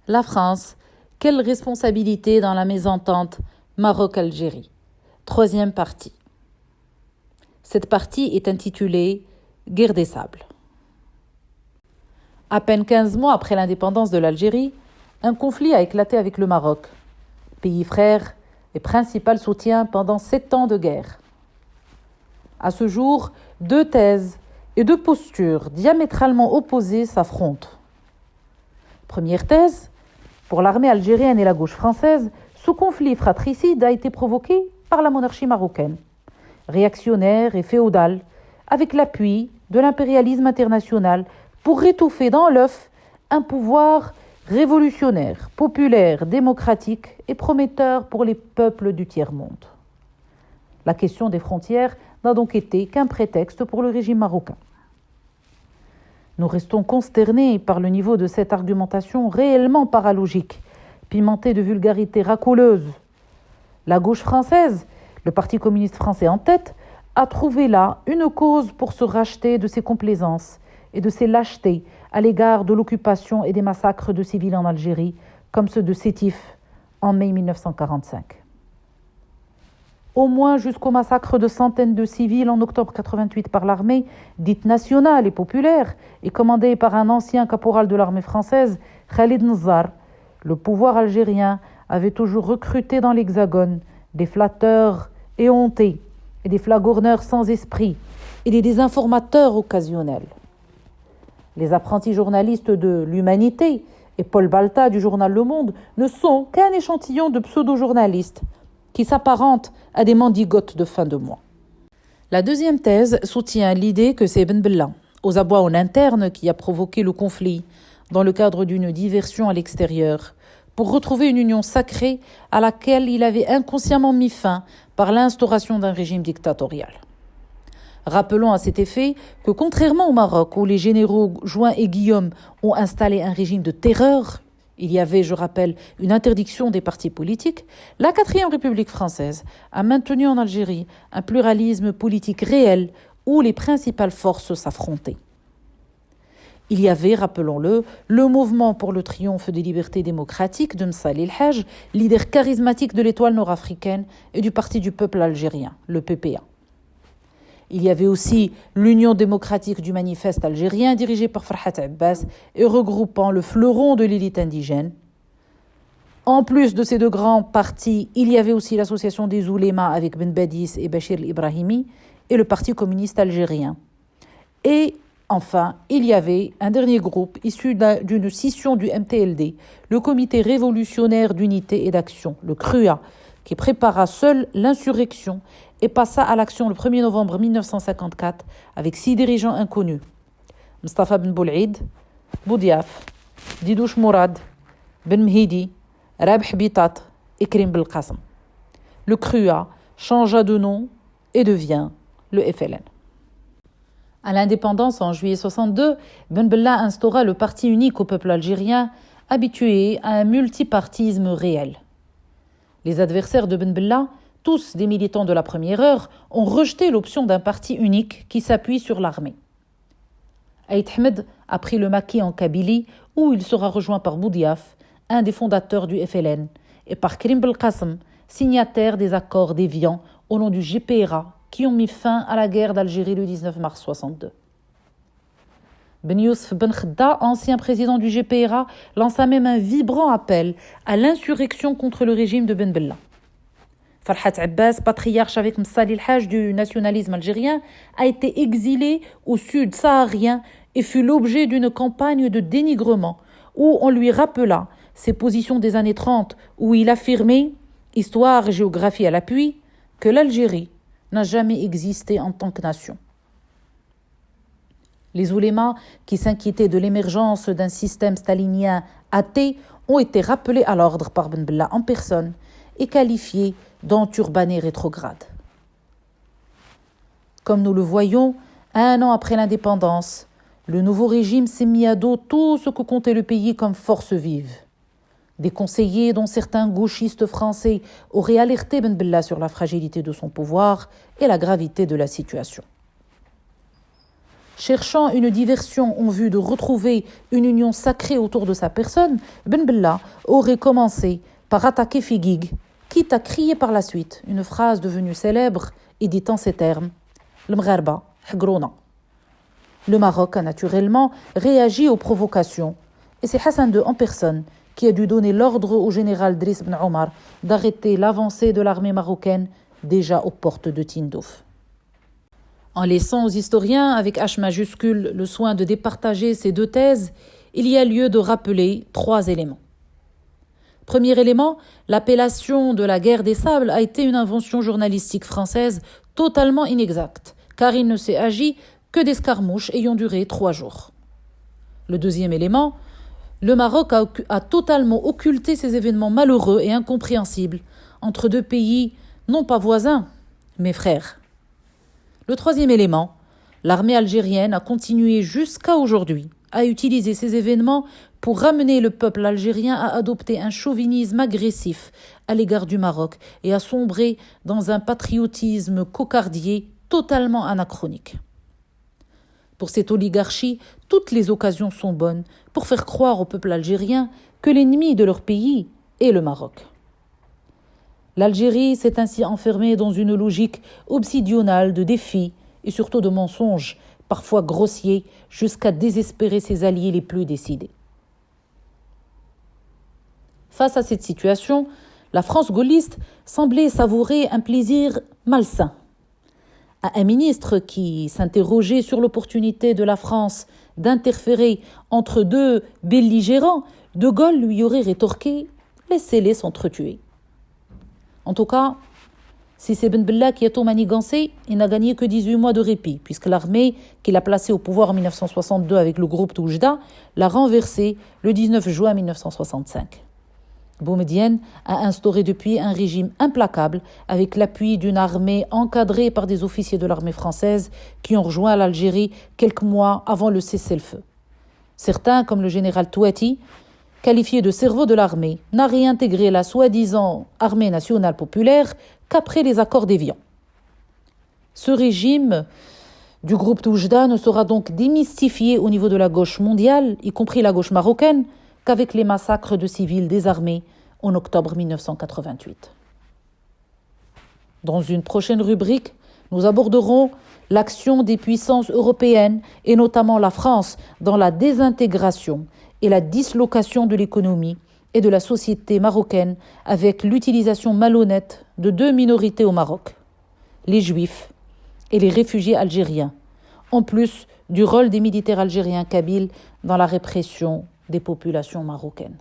La France, quelle responsabilité dans la mésentente Maroc-Algérie? Troisième partie. Cette partie est intitulée « Guerre des sables ». À peine 15 mois après l'indépendance de l'Algérie, un conflit a éclaté avec le Maroc, pays frère et principal soutien pendant 7 ans de guerre. À ce jour, 2 thèses et 2 postures diamétralement opposées s'affrontent. Première thèse, pour l'armée algérienne et la gauche française, ce conflit fratricide a été provoqué par la monarchie marocaine, réactionnaire et féodale, avec l'appui de l'impérialisme international pour étouffer dans l'œuf un pouvoir révolutionnaire, populaire, démocratique et prometteur pour les peuples du tiers-monde. La question des frontières n'a donc été qu'un prétexte pour le régime marocain. Nous restons consternés par le niveau de cette argumentation réellement paralogique, pimentée de vulgarité racouleuse. La gauche française, le Parti communiste français en tête, a trouvé là une cause pour se racheter de ses complaisances et de ses lâchetés à l'égard de l'occupation et des massacres de civils en Algérie, comme ceux de Sétif en mai 1945. Au moins jusqu'au massacre de centaines de civils en octobre 88 par l'armée, dite nationale et populaire, et commandée par un ancien caporal de l'armée française, Khalid Nzar, le pouvoir algérien avait toujours recruté dans l'Hexagone des flatteurs éhontés et des flagorneurs sans esprit et des désinformateurs occasionnels. Les apprentis journalistes de l'Humanité et Paul Balta du journal Le Monde ne sont qu'un échantillon de pseudo-journalistes qui s'apparentent à des mendigotes de fin de mois. La deuxième thèse soutient l'idée que c'est Ben Bella, aux abois en interne, qui a provoqué le conflit dans le cadre d'une diversion à l'extérieur, pour retrouver une union sacrée à laquelle il avait inconsciemment mis fin par l'instauration d'un régime dictatorial. Rappelons à cet effet que contrairement au Maroc, où les généraux Juin et Guillaume ont installé un régime de terreur, il y avait, je rappelle, une interdiction des partis politiques, la 4e République française a maintenu en Algérie un pluralisme politique réel où les principales forces s'affrontaient. Il y avait, rappelons-le, le mouvement pour le triomphe des libertés démocratiques de Msali El Hadj, leader charismatique de l'étoile nord-africaine et du Parti du peuple algérien, le PPA. Il y avait aussi l'Union démocratique du manifeste algérien dirigée par Farhat Abbas et regroupant le fleuron de l'élite indigène. En plus de ces 2 grands partis, il y avait aussi l'Association des oulémas avec Ben Badis et Bachir el-Ibrahimi et le Parti communiste algérien. Et enfin, il y avait un dernier groupe issu d'une scission du MTLD, le Comité révolutionnaire d'unité et d'action, le CRUA, qui prépara seul l'insurrection et passa à l'action le 1er novembre 1954 avec 6 dirigeants inconnus. Mustafa Ben Boul'id, Boudiaf, Didouche Mourad, Ben Mhidi, Rabh Bitat et Krim Belkacem. Le CRUA changea de nom et devient le FLN. À l'indépendance en juillet 62, Ben Bella instaura le parti unique au peuple algérien, habitué à un multipartisme réel. Les adversaires de Ben Bella, tous des militants de la première heure, ont rejeté l'option d'un parti unique qui s'appuie sur l'armée. Aït Ahmed a pris le maquis en Kabylie, où il sera rejoint par Boudiaf, un des fondateurs du FLN, et par Krim Belkacem, signataire des accords d'Évian au nom du GPRA, qui ont mis fin à la guerre d'Algérie le 19 mars 62. Ben Youssef Ben Khedda, ancien président du GPRA, lança même un vibrant appel à l'insurrection contre le régime de Ben Bella. Farhat Abbas, patriarche avec Msali El Hadj du nationalisme algérien, a été exilé au sud saharien et fut l'objet d'une campagne de dénigrement où on lui rappela ses positions des années 30 où il affirmait, histoire et géographie à l'appui, que l'Algérie n'a jamais existé en tant que nation. Les oulémas, qui s'inquiétaient de l'émergence d'un système stalinien athée, ont été rappelés à l'ordre par Ben Bella en personne et qualifiés d'enturbanés rétrogrades. Comme nous le voyons, 1 an après l'indépendance, le nouveau régime s'est mis à dos tout ce que comptait le pays comme force vive. Des conseillers, dont certains gauchistes français, auraient alerté Ben Bella sur la fragilité de son pouvoir et la gravité de la situation. cherchant une diversion en vue de retrouver une union sacrée autour de sa personne, Ben Bella aurait commencé par attaquer Figuig, quitte à crier par la suite une phrase devenue célèbre et dit en ces termes « Le Mgharba, Hagrouna ». Le Maroc a naturellement réagi aux provocations et c'est Hassan II en personne qui a dû donner l'ordre au général Driss Ben Omar d'arrêter l'avancée de l'armée marocaine déjà aux portes de Tindouf. En laissant aux historiens avec H majuscule le soin de départager ces deux thèses, il y a lieu de rappeler 3 éléments. Premier élément, l'appellation de la guerre des sables a été une invention journalistique française totalement inexacte, car il ne s'est agi que d'escarmouches ayant duré 3 jours. Le deuxième élément, le Maroc a totalement occulté ces événements malheureux et incompréhensibles entre 2 pays non pas voisins, mais frères. Le troisième élément, l'armée algérienne a continué jusqu'à aujourd'hui à utiliser ces événements pour ramener le peuple algérien à adopter un chauvinisme agressif à l'égard du Maroc et à sombrer dans un patriotisme cocardier totalement anachronique. Pour cette oligarchie, toutes les occasions sont bonnes pour faire croire au peuple algérien que l'ennemi de leur pays est le Maroc. L'Algérie s'est ainsi enfermée dans une logique obsidionale de défis et surtout de mensonges, parfois grossiers, jusqu'à désespérer ses alliés les plus décidés. Face à cette situation, la France gaulliste semblait savourer un plaisir malsain. À un ministre qui s'interrogeait sur l'opportunité de la France d'interférer entre 2 belligérants, De Gaulle lui aurait rétorqué « laissez-les s'entretuer ». En tout cas, si c'est Ben Bella qui a tout manigancé, il n'a gagné que 18 mois de répit, puisque l'armée qu'il a placée au pouvoir en 1962 avec le groupe Toujda l'a renversé le 19 juin 1965. Boumedienne a instauré depuis un régime implacable avec l'appui d'une armée encadrée par des officiers de l'armée française qui ont rejoint l'Algérie quelques mois avant le cessez-le-feu. Certains, comme le général Touati, qualifié de cerveau de l'armée, n'a réintégré la soi-disant armée nationale populaire qu'après les accords d'Évian. Ce régime du groupe Toujda ne sera donc démystifié au niveau de la gauche mondiale, y compris la gauche marocaine, qu'avec les massacres de civils désarmés en octobre 1988. Dans une prochaine rubrique, nous aborderons l'action des puissances européennes et notamment la France dans la désintégration et la dislocation de l'économie et de la société marocaine avec l'utilisation malhonnête de 2 minorités au Maroc, les Juifs et les réfugiés algériens, en plus du rôle des militaires algériens kabyles dans la répression des populations marocaines.